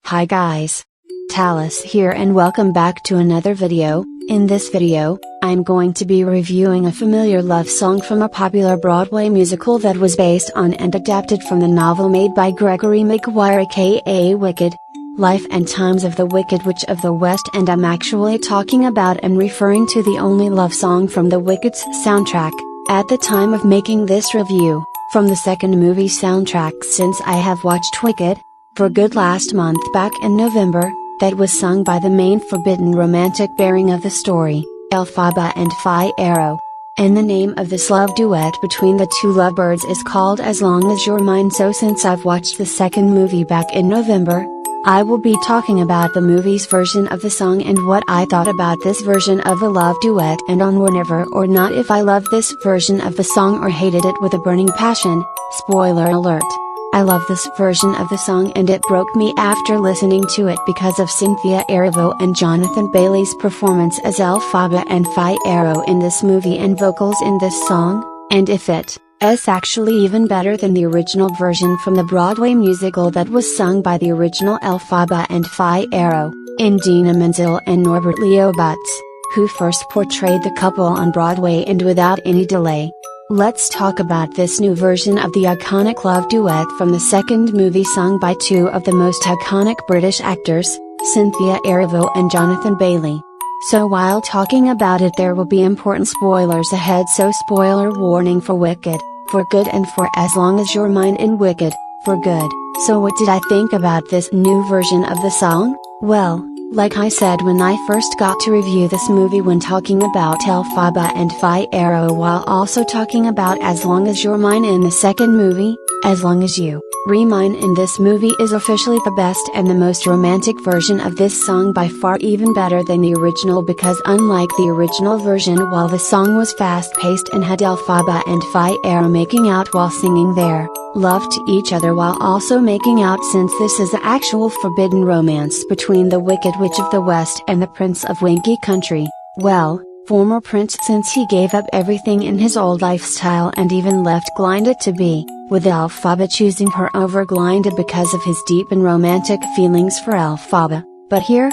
Hi guys. Talus here and welcome back to another video. In this video, I'm going to be reviewing a familiar love song from a popular Broadway musical that was based on and adapted from the novel made by Gregory Maguire aka Wicked, Life and Times of the Wicked Witch of the West, and I'm actually talking about and referring to the only love song from the Wicked's soundtrack, at the time of making this review, from the second movie soundtrack since I have watched Wicked, for good last month back in November, that was sung by the main forbidden romantic bearing of the story, Elphaba and Fiyero. And the name of this love duet between the two lovebirds is called As Long As You're Mine. So since I've watched the second movie back in November, I will be talking about the movie's version of the song and what I thought about this version of the love duet, and on whenever or not if I love this version of the song or hated it with a burning passion. Spoiler alert. I love this version of the song and it broke me after listening to it because of Cynthia Erivo and Jonathan Bailey's performance as Elphaba and Fiyero in this movie and vocals in this song, and if it is actually even better than the original version from the Broadway musical that was sung by the original Elphaba and Fiyero, Indina Menzel and Norbert Leo Butz, who first portrayed the couple on Broadway. And without any delay, let's talk about this new version of the iconic love duet from the second movie sung by two of the most iconic British actors, Cynthia Erivo and Jonathan Bailey. So while talking about it there will be important spoilers ahead, so spoiler warning for Wicked, for good, and for As Long As You're Mine in Wicked, for good. So what did I think about this new version of the song? Well, like I said when I first got to review this movie when talking about Elphaba and Fiyero, while also talking about As Long As You're Mine in the second movie, As Long As You Mine in this movie is officially the best and the most romantic version of this song, by far even better than the original, because unlike the original version, while the song was fast paced and had Elphaba and Fiyero making out while singing their love to each other while also making out, since this is the actual forbidden romance between the Wicked Witch of the West and the Prince of Winky Country, well, former prince, since he gave up everything in his old lifestyle and even left Glinda to be, with Elphaba choosing her over Glinda because of his deep and romantic feelings for Elphaba. But here?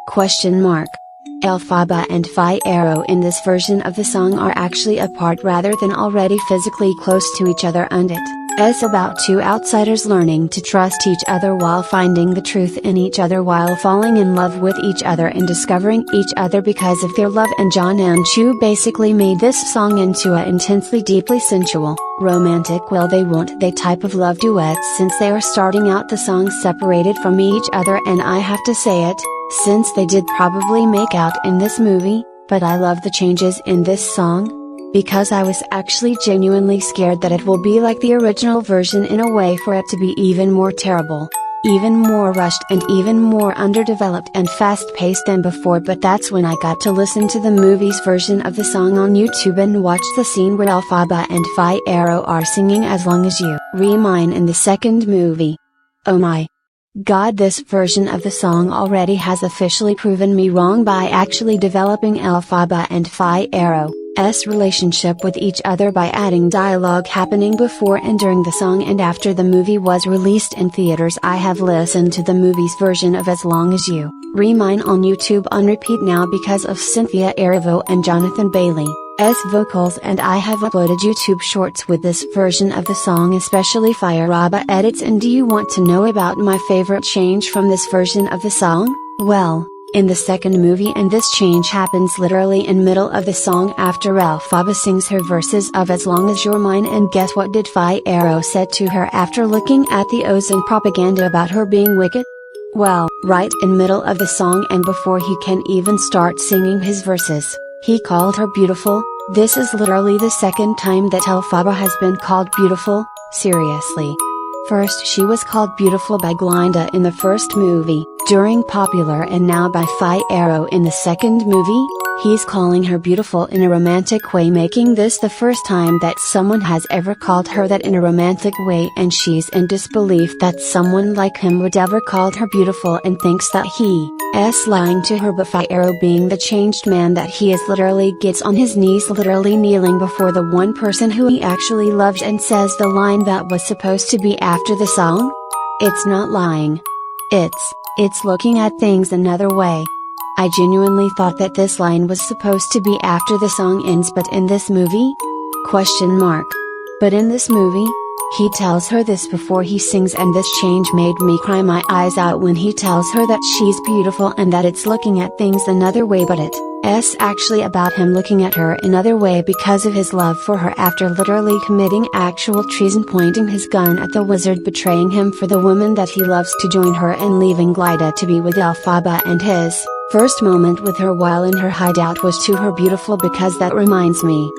Question mark. Elphaba and Fiyero in this version of the song are actually apart rather than already physically close to each other, and it is about two outsiders learning to trust each other while finding the truth in each other, while falling in love with each other and discovering each other because of their love. And John and Chu basically made this song into a intensely, deeply sensual, romantic will they won't they type of love duet, since they are starting out the song separated from each other. And I have to say it, since they did probably make out in this movie, but I love the changes in this song, because I was actually genuinely scared that it will be like the original version in a way, for it to be even more terrible, even more rushed and even more underdeveloped and fast-paced than before. But that's when I got to listen to the movie's version of the song on YouTube and watch the scene where Elphaba and Fiyero are singing As Long As You Mine in the second movie. Oh my God, this version of the song already has officially proven me wrong by actually developing Elphaba and Fiyero's relationship with each other by adding dialogue happening before and during the song and after the movie was released in theaters. I have listened to the movie's version of As Long As You Mine on YouTube on repeat now because of Cynthia Erivo and Jonathan Bailey's vocals, and I have uploaded YouTube shorts with this version of the song, especially Fiyero edits. And do you want to know about my favorite change from this version of the song? Well, in the second movie, and this change happens literally in middle of the song after Elphaba sings her verses of As Long As You're Mine, and guess what did Fiyero said to her after looking at the Ozone propaganda about her being wicked? Well, right in middle of the song and before he can even start singing his verses, he called her beautiful. This is literally the second time that Elphaba has been called beautiful, seriously. First she was called beautiful by Glinda in the first movie, during Popular, and now by Fiyero in the second movie. He's calling her beautiful in a romantic way, making this the first time that someone has ever called her that in a romantic way, and she's in disbelief that someone like him would ever call her beautiful and thinks that he is lying to her. But Fiyero, being the changed man that he is, literally gets on his knees, literally kneeling before the one person who he actually loves, and says the line that was supposed to be after the song. It's not lying. It's It's looking at things another way. I genuinely thought that this line was supposed to be after the song ends, but in this movie? Question mark. But in this movie, he tells her this before he sings, and this change made me cry my eyes out when he tells her that she's beautiful and that it's looking at things another way, but it's actually about him looking at her another way because of his love for her after literally committing actual treason, pointing his gun at the wizard, betraying him for the woman that he loves to join her, and leaving Glinda to be with Elphaba, and his first moment with her while in her hideout was to her beautiful, because that reminds me.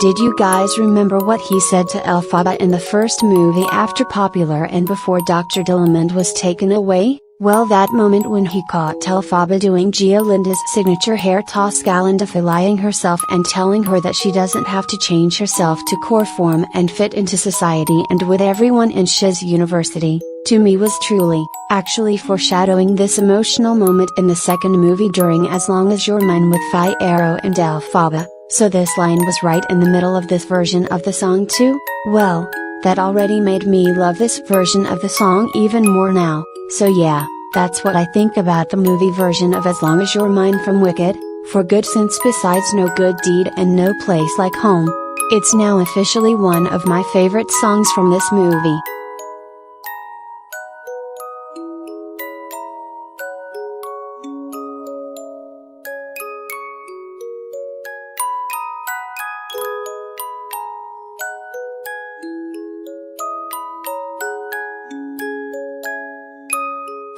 Did you guys remember what he said to Elphaba in the first movie after Popular and before Dr. Dillamond was taken away? Well, that moment when he caught Elphaba doing Glinda's signature hair toss, Glinda herself and telling her that she doesn't have to change herself to conform and fit into society and with everyone in Shiz University, to me was truly, actually foreshadowing this emotional moment in the second movie during As Long As You're Mine with Fiyero and Elphaba. So this line was right in the middle of this version of the song too? Well, that already made me love this version of the song even more now. So yeah, that's what I think about the movie version of As Long As You're Mine from Wicked, for good, since besides No Good Deed and No Place Like Home, it's now officially one of my favorite songs from this movie.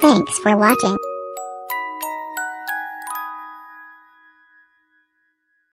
Thanks for watching.